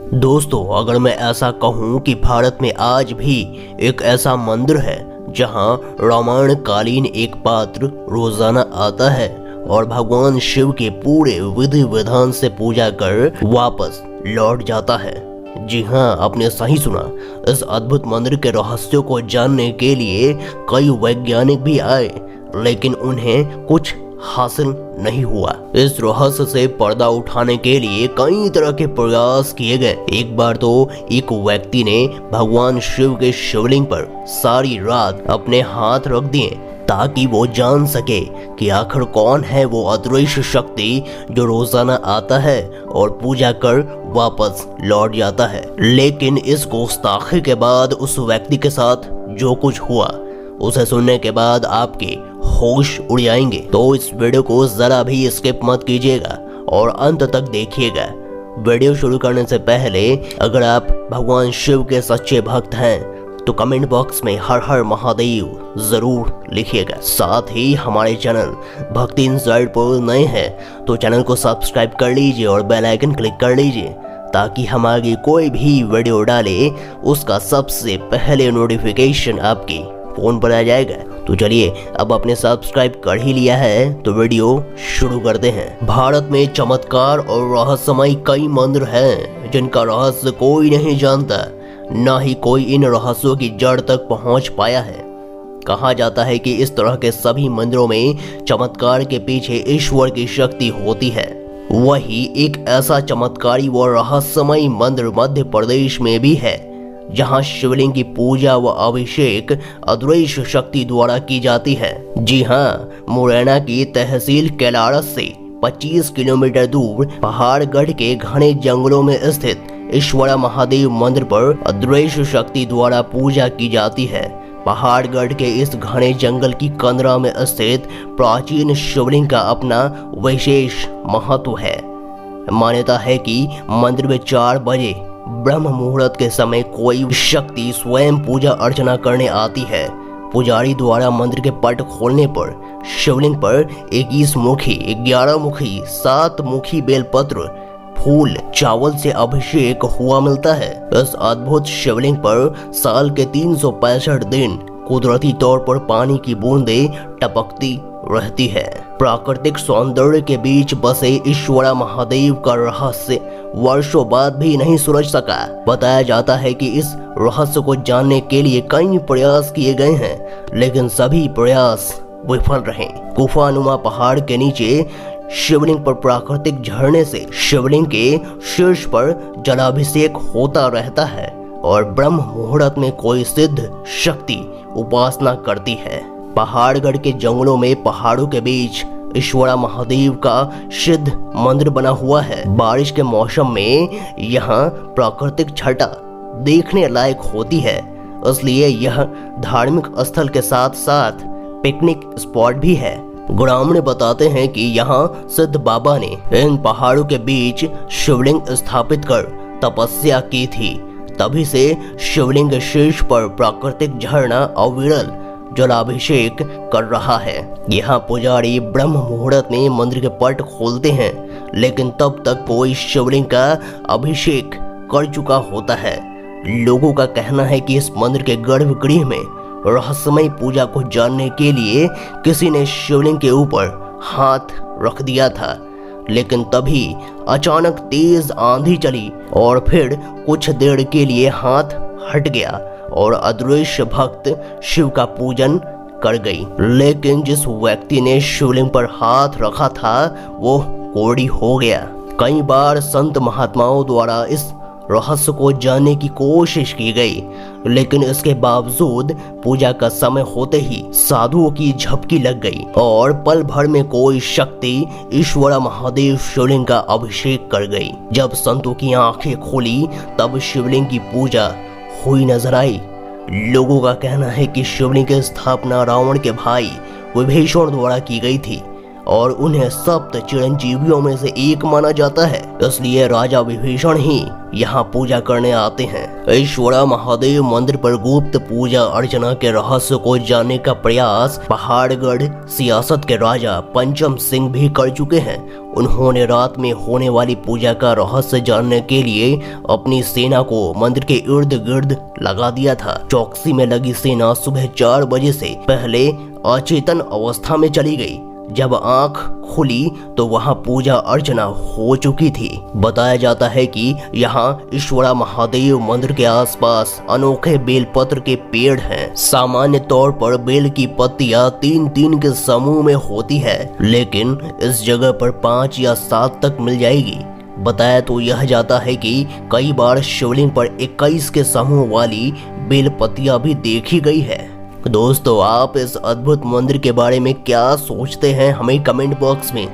दोस्तों, अगर मैं ऐसा कहूं कि भारत में आज भी एक ऐसा मंदिर है जहां रामायण कालीन एक पात्र रोजाना आता है और भगवान शिव के पूरे विधि विधान से पूजा कर वापस लौट जाता है। जी हाँ, आपने सही सुना। इस अद्भुत मंदिर के रहस्यों को जानने के लिए कई वैज्ञानिक भी आए, लेकिन उन्हें कुछ हासिल नहीं हुआ। इस रहस्य से पर्दा उठाने के लिए कई तरह के प्रयास किए गए। एक बार तो एक व्यक्ति ने भगवान शिव के शिवलिंग पर सारी रात अपने हाथ रख दिए ताकि वो जान सके कि आखिर कौन है वो अदृश्य शक्ति जो रोजाना आता है और पूजा कर वापस लौट जाता है। लेकिन इस गुस्ताखी के बाद उस व्यक्ति के साथ जो कुछ हुआ उसे सुनने के बाद आपके होश उड़ जाएंगे। तो इस वीडियो को जरा भी स्किप मत कीजिएगा और अंत तक देखिएगा। वीडियो शुरू करने से पहले अगर आप भगवान शिव के सच्चे भक्त हैं तो कमेंट बॉक्स में हर हर महादेव जरूर लिखिएगा। साथ ही हमारे चैनल भक्ति इनसाइड पर नए हैं तो चैनल को सब्सक्राइब कर लीजिए और बेल आइकन क्लिक कर लीजिए ताकि हम आगे कोई भी वीडियो डाले उसका सबसे पहले नोटिफिकेशन आपके फोन पर आ जाएगा। तो चलिए, अब आपने सब्सक्राइब कर ही लिया है तो वीडियो शुरू करते हैं। भारत में चमत्कार और रहस्यमय कई मंदिर हैं जिनका रहस्य कोई नहीं जानता, ना ही कोई इन रहस्यों की जड़ तक पहुंच पाया है। कहा जाता है कि इस तरह के सभी मंदिरों में चमत्कार के पीछे ईश्वर की शक्ति होती है। वही एक ऐसा चमत्कारी व रहस्यमय मंदिर मध्य प्रदेश में भी है जहां शिवलिंग की पूजा व अभिषेक अदृश्य शक्ति द्वारा की जाती है। जी हाँ, मुरैना की तहसील कैलारस से 25 किलोमीटर दूर पहाड़गढ़ के घने जंगलों में स्थित ईश्वरा महादेव मंदिर पर अदृश्य शक्ति द्वारा पूजा की जाती है। पहाड़गढ़ के इस घने जंगल की कंदरा में स्थित प्राचीन शिवलिंग का अपना विशेष महत्व है। मान्यता है कि मंदिर में 4 बजे ब्रह्म मुहूर्त के समय कोई शक्ति स्वयं पूजा अर्चना करने आती है। पुजारी द्वारा मंदिर के पट खोलने पर शिवलिंग पर 21 मुखी, 11 मुखी, 7 मुखी बेलपत्र, फूल, चावल से अभिषेक हुआ मिलता है। इस अद्भुत शिवलिंग पर साल के 365 दिन कुदरती तौर पर पानी की बूंदें टपकती रहती है। प्राकृतिक सौंदर्य के बीच बसे ईश्वरा महादेव का रहस्य वर्षों बाद भी नहीं सुलझ सका। बताया जाता है कि इस रहस्य को जानने के लिए कई प्रयास किए गए हैं, लेकिन सभी प्रयास विफल रहे। गुफानुमा पहाड़ के नीचे शिवलिंग पर प्राकृतिक झरने से शिवलिंग के शीर्ष पर जलाभिषेक होता रहता है और ब्रह्म मुहूर्त में कोई सिद्ध शक्ति उपासना करती है। पहाड़गढ़ के जंगलों में पहाड़ों के बीच ईश्वरा महादेव का सिद्ध मंदिर बना हुआ है। बारिश के मौसम में यहाँ प्राकृतिक छटा देखने लायक होती है, इसलिए यह धार्मिक स्थल के साथ साथ पिकनिक स्पॉट भी है। ग्रामीण बताते हैं कि यहाँ सिद्ध बाबा ने इन पहाड़ों के बीच शिवलिंग स्थापित कर तपस्या की थी। तभी से शिवलिंग के शीर्ष पर प्राकृतिक झरना अविरल जलाभिषेक कर रहा है। यहाँ पुजारी ब्रह्म मुहूर्त में मंदिर के पट खोलते हैं, लेकिन तब तक कोई शिवलिंग का अभिषेक कर चुका होता है। लोगों का कहना है कि इस मंदिर के गर्भगृह में रहस्यमय पूजा को जानने के लिए किसी ने शिवलिंग के ऊपर हाथ रख दिया था, लेकिन तभी अचानक तेज आंधी चली और फिर कुछ देर के लिए हाथ हट गया और अदृश्य भक्त शिव का पूजन कर गई। लेकिन जिस व्यक्ति ने शिवलिंग पर हाथ रखा था वो कोढ़ी हो गया। कई बार संत महात्माओं द्वारा इस रहस्य को जानने की कोशिश की गई, लेकिन इसके बावजूद पूजा का समय होते ही साधुओं की झपकी लग गई और पल भर में कोई शक्ति ईश्वरा महादेव शिवलिंग का अभिषेक कर गई। जब संतों की आंखें खुली तब शिवलिंग की पूजा हुई नजर आई। लोगों का कहना है कि शिवलिंग की स्थापना रावण के भाई विभीषण द्वारा की गई थी और उन्हें सप्त चिरंजीवियों में से एक माना जाता है, इसलिए राजा विभीषण ही यहाँ पूजा करने आते हैं। ईश्वरा महादेव मंदिर पर गुप्त पूजा अर्चना के रहस्य को जानने का प्रयास पहाड़गढ़ सियासत के राजा पंचम सिंह भी कर चुके हैं। उन्होंने रात में होने वाली पूजा का रहस्य जानने के लिए अपनी सेना को मंदिर के इर्द गिर्द लगा दिया था। चौकसी में लगी सेना सुबह 4 बजे से पहले अचेतन अवस्था में चली गई। जब आंख खुली तो वहां पूजा अर्चना हो चुकी थी। बताया जाता है कि यहाँ ईश्वरा महादेव मंदिर के आसपास अनोखे बेलपत्र के पेड़ हैं। सामान्य तौर पर बेल की पत्तियां 3-3 के समूह में होती है, लेकिन इस जगह पर 5 या 7 तक मिल जाएगी। बताया तो यह जाता है कि कई बार शिवलिंग पर 21 के समूह वाली बेल पत्तियां भी देखी गई है। दोस्तों, आप इस अद्भुत मंदिर के बारे में क्या सोचते हैं, हमें कमेंट बॉक्स में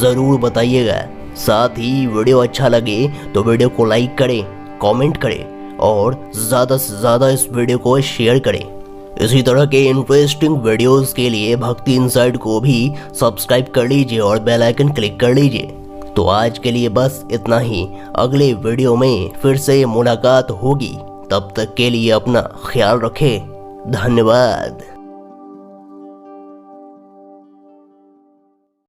ज़रूर बताइएगा। साथ ही वीडियो अच्छा लगे तो वीडियो को लाइक करें, कमेंट करें और ज़्यादा से ज़्यादा इस वीडियो को शेयर करें। इसी तरह के इंटरेस्टिंग वीडियोस के लिए भक्ति इनसाइड को भी सब्सक्राइब कर लीजिए और बेल आइकन क्लिक कर लीजिए। तो आज के लिए बस इतना ही। अगले वीडियो में फिर से मुलाकात होगी। तब तक के लिए अपना ख्याल रखें। धन्यवाद।